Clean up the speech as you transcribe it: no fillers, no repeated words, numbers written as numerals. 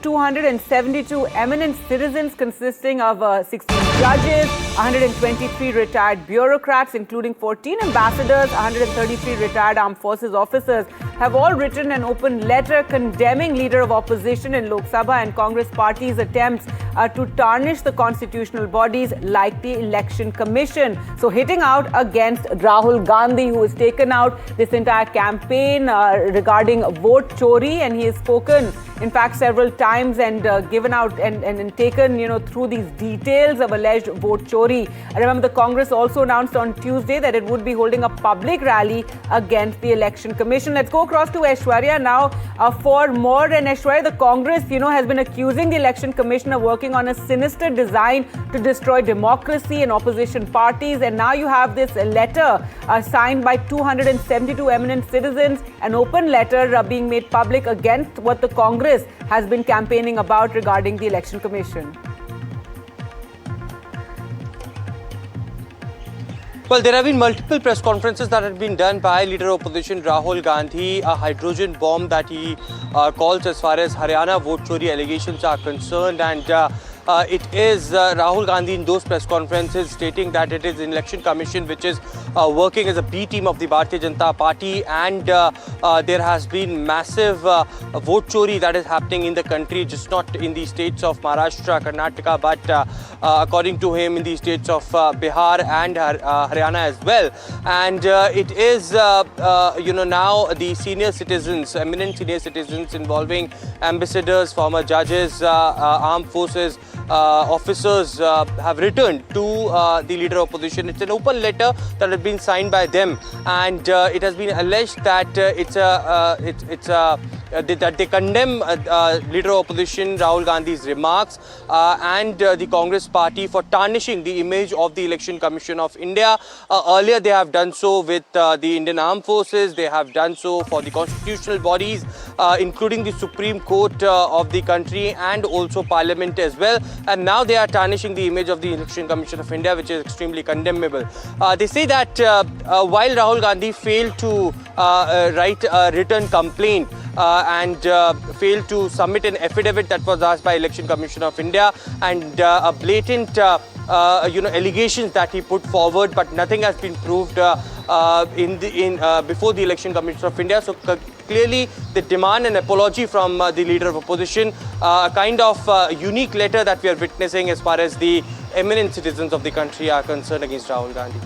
272 eminent citizens consisting of 16 judges, 123 retired bureaucrats, including 14 ambassadors, 133 retired armed forces officers, have all written an open letter condemning Leader of Opposition in Lok Sabha and Congress Party's attempts to tarnish the constitutional bodies like the Election Commission. So hitting out against Rahul Gandhi, who has taken out this entire campaign regarding vote chori, and he has spoken, in fact, several times and given out and taken, through these details of alleged vote chori. I remember the Congress also announced on Tuesday that it would be holding a public rally against the Election Commission. Let's go across to Aishwarya now for more. And Aishwarya, the Congress, has been accusing the Election Commission of working on a sinister design to destroy democracy and opposition parties. And now you have this letter signed by 272 eminent citizens, an open letter being made public against what the Congress has been campaigning about regarding the Election Commission. Well, there have been multiple press conferences that have been done by Leader of Opposition Rahul Gandhi, a hydrogen bomb that he calls as far as Haryana vote chori allegations are concerned. And it is Rahul Gandhi in those press conferences stating that it is the Election Commission which is working as a B team of the Bharatiya Janata Party, and there has been massive vote chori that is happening in the country, just not in the states of Maharashtra, Karnataka, but according to him in the states of Bihar and Haryana as well. And it is, now the senior citizens, eminent senior citizens involving ambassadors, former judges, armed forces, officers have written to the Leader of Opposition. It's an open letter that has been signed by them, and it has been alleged that that they condemn Leader of Opposition Rahul Gandhi's remarks and the Congress Party for tarnishing the image of the Election Commission of India. Earlier they have done so with the Indian Armed Forces, they have done so for the constitutional bodies, including the Supreme Court of the country and also Parliament as well. And now they are tarnishing the image of the Election Commission of India, which is extremely condemnable. They say that while Rahul Gandhi failed to write a written complaint and failed to submit an affidavit that was asked by Election Commission of India, and a blatant allegations that he put forward, but nothing has been proved before the Election Commission of India. So clearly they demand an apology from the Leader of Opposition, a kind of unique letter that we are witnessing as far as the eminent citizens of the country are concerned against Rahul Gandhi.